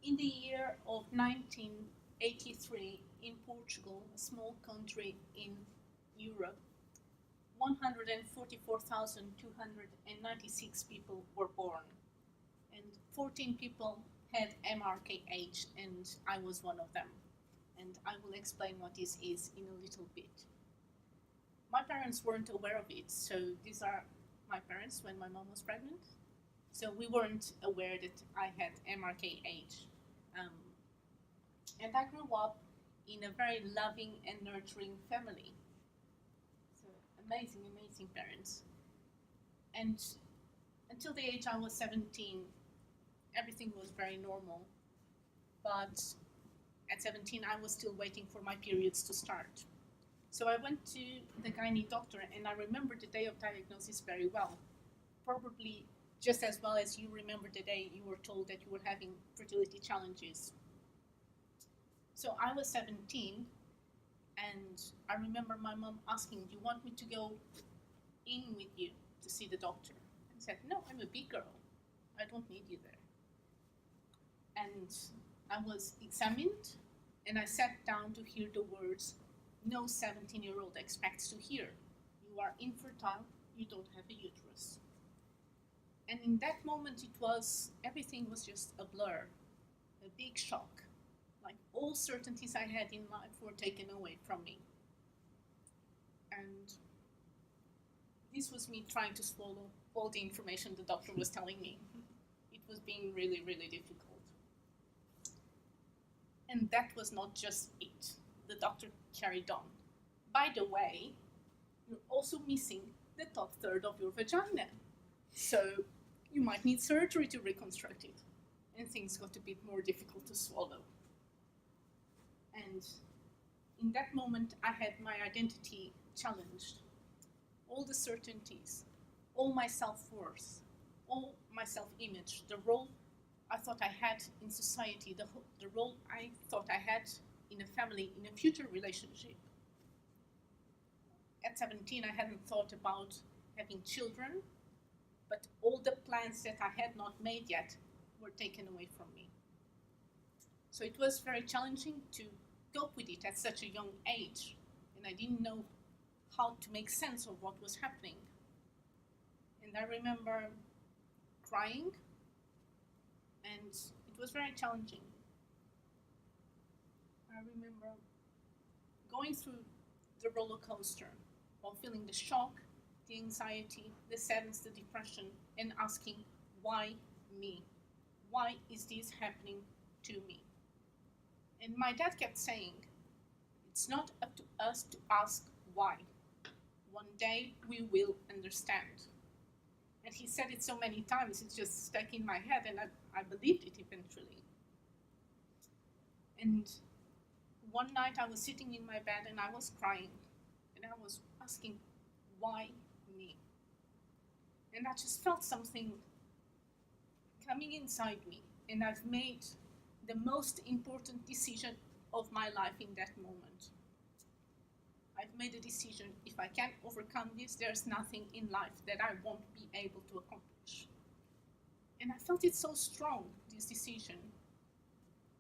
In the year of 1983, in Portugal, a small country in Europe, 144,296 people were born, and 14 people had MRKH, and I was one of them. And I will explain what this is in a little bit. My parents weren't aware of it, so these are my parents when my mom was pregnant. So we weren't aware that I had MRKH. Um, and I grew up in a very loving and nurturing family. So amazing, amazing parents. And until the age I was 17, everything was very normal. But at 17, I was still waiting for my periods to start. So I went to the gynae doctor, and I remember the day of diagnosis very well. Probably just as well as you remember the day you were told that you were having fertility challenges. So I was 17, and I remember my mom asking, "Do you want me to go in with you to see the doctor?" I said, "No, I'm a big girl. I don't need you there." And I was examined, and I sat down to hear the words no 17-year-old expects to hear. You are infertile, you don't have a uterus. And in that moment, everything was just a blur, a big shock. Like all certainties I had in life were taken away from me. And this was me trying to swallow all the information the doctor was telling me. It was being really, really difficult. And that was not just it. The doctor carried on. By the way, you're also missing the top third of your vagina. So you might need surgery to reconstruct it. And things got a bit more difficult to swallow. And in that moment, I had my identity challenged. All the certainties, all my self-worth, all my self-image, the role I thought I had in society, the role I thought I had in a family, in a future relationship. At 17, I hadn't thought about having children, but all the plans that I had not made yet were taken away from me. So it was very challenging to cope with it at such a young age, and I didn't know how to make sense of what was happening. And I remember crying, and it was very challenging. I remember going through the roller coaster while feeling the shock, the anxiety, the sadness, the depression, and asking, why me? Why is this happening to me? And my dad kept saying, it's not up to us to ask why. One day we will understand. And he said it so many times, it's just stuck in my head, and I believed it eventually. And one night I was sitting in my bed and I was crying, and I was asking, why me? And I just felt something coming inside me, and I've made the most important decision of my life in that moment. I've made a decision, if I can't overcome this, there's nothing in life that I won't be able to accomplish. And I felt it so strong, this decision,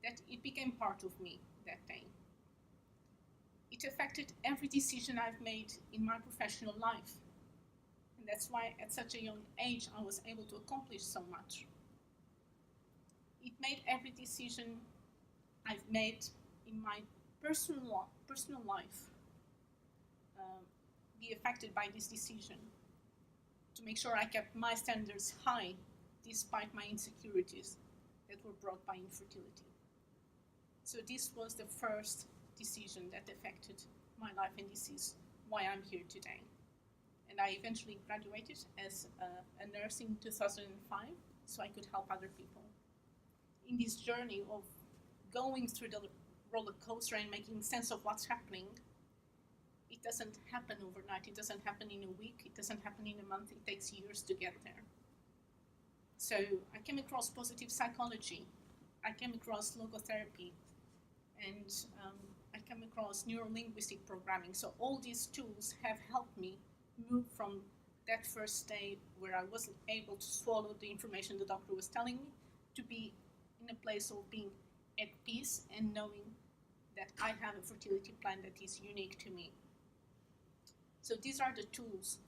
that it became part of me that day. It affected every decision I've made in my professional life. And that's why at such a young age I was able to accomplish so much. It made every decision I've made in my personal life be affected by this decision, to make sure I kept my standards high despite my insecurities that were brought by infertility. So this was the first decision that affected my life, and this is why I'm here today. And I eventually graduated as a nurse in 2005, so I could help other people. In this journey of going through the roller coaster and making sense of what's happening, it doesn't happen overnight, it doesn't happen in a week, it doesn't happen in a month, it takes years to get there. So I came across positive psychology, I came across logotherapy, and I came across neuro-linguistic programming. So all these tools have helped me move from that first day where I wasn't able to swallow the information the doctor was telling me to be in a place of being at peace and knowing that I have a fertility plan that is unique to me. So these are the tools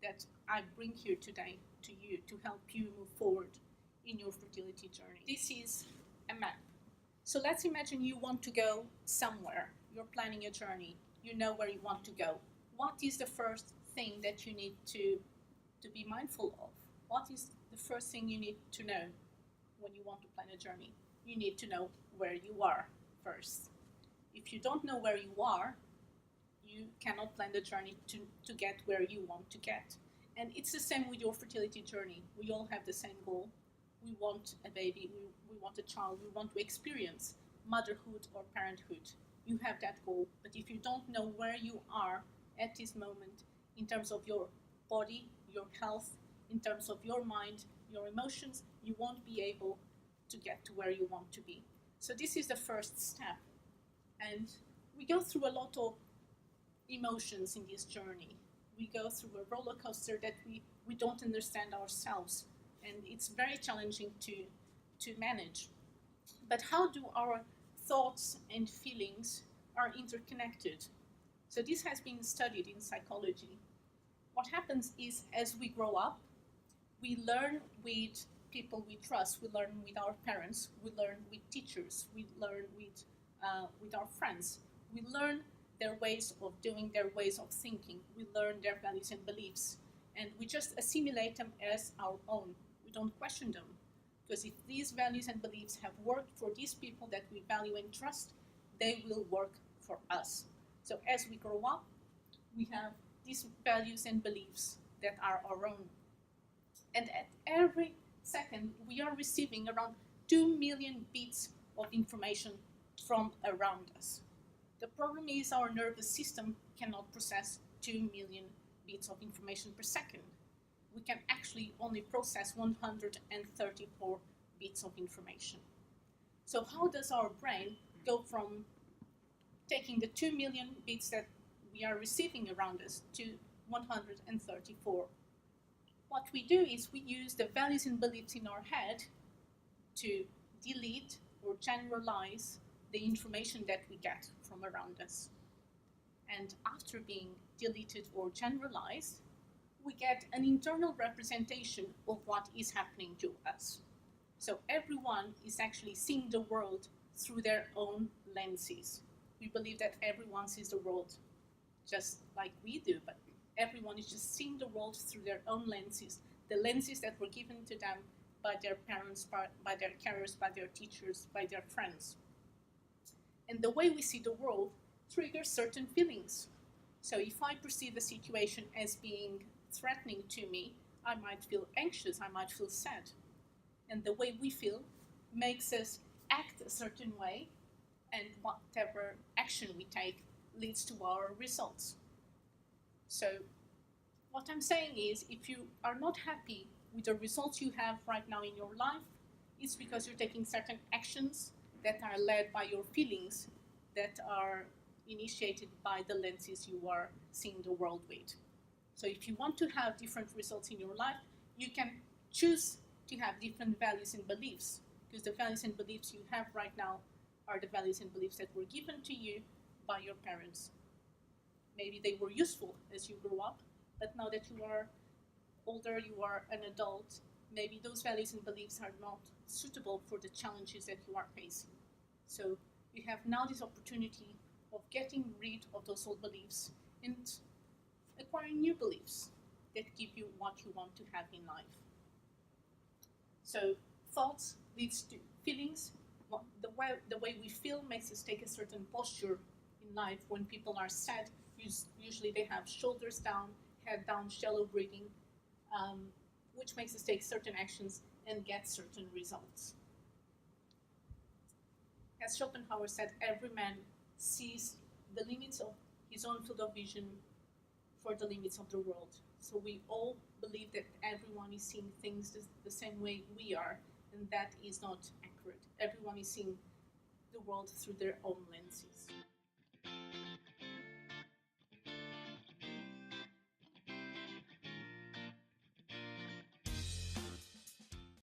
that I bring here today to you to help you move forward in your fertility journey. This is a map. So let's imagine you want to go somewhere. You're planning a journey. You know where you want to go. What is the first thing that you need to be mindful of? What is the first thing you need to know when you want to plan a journey? You need to know where you are first. If you don't know where you are, you cannot plan the journey to get where you want to get. And it's the same with your fertility journey. We all have the same goal. We want a baby, we want a child, we want to experience motherhood or parenthood. You have that goal, but if you don't know where you are at this moment in terms of your body, your health, in terms of your mind, your emotions, you won't be able to get to where you want to be. So this is the first step. And we go through a lot of emotions in this journey. We go through a roller coaster that we don't understand ourselves, and it's very challenging to manage. But how do our thoughts and feelings are interconnected? So this has been studied in psychology. What happens is, as we grow up, we learn with people we trust. We learn with our parents. We learn with teachers. We learn with our friends. We learn their ways of doing, their ways of thinking. We learn their values and beliefs, and we just assimilate them as our own. We don't question them, because if these values and beliefs have worked for these people that we value and trust, they will work for us. So as we grow up, we have these values and beliefs that are our own. And at every second, we are receiving around 2 million bits of information from around us. The problem is our nervous system cannot process 2 million bits of information per second. We can actually only process 134 bits of information. So how does our brain go from taking the 2 million bits that we are receiving around us to 134? What we do is we use the values and beliefs in our head to delete or generalize the information that we get from around us. And after being deleted or generalized, we get an internal representation of what is happening to us. So everyone is actually seeing the world through their own lenses. We believe that everyone sees the world just like we do, but everyone is just seeing the world through their own lenses, the lenses that were given to them by their parents, by their carers, by their teachers, by their friends. And the way we see the world triggers certain feelings. So if I perceive a situation as being threatening to me, I might feel anxious, I might feel sad. And the way we feel makes us act a certain way, and whatever action we take leads to our results. So what I'm saying is, if you are not happy with the results you have right now in your life, it's because you're taking certain actions that are led by your feelings, that are initiated by the lenses you are seeing the world with. So if you want to have different results in your life, you can choose to have different values and beliefs, because the values and beliefs you have right now are the values and beliefs that were given to you by your parents. Maybe they were useful as you grew up, but now that you are older, you are an adult, maybe those values and beliefs are not suitable for the challenges that you are facing. So you have now this opportunity of getting rid of those old beliefs and acquiring new beliefs that give you what you want to have in life. So thoughts leads to feelings. The way we feel makes us take a certain posture in life. When people are sad, usually they have shoulders down, head down, shallow breathing, which makes us take certain actions and get certain results. As Schopenhauer said, every man sees the limits of his own field of vision for the limits of the world. So we all believe that everyone is seeing things the same way we are, and that is not accurate. Everyone is seeing the world through their own lenses.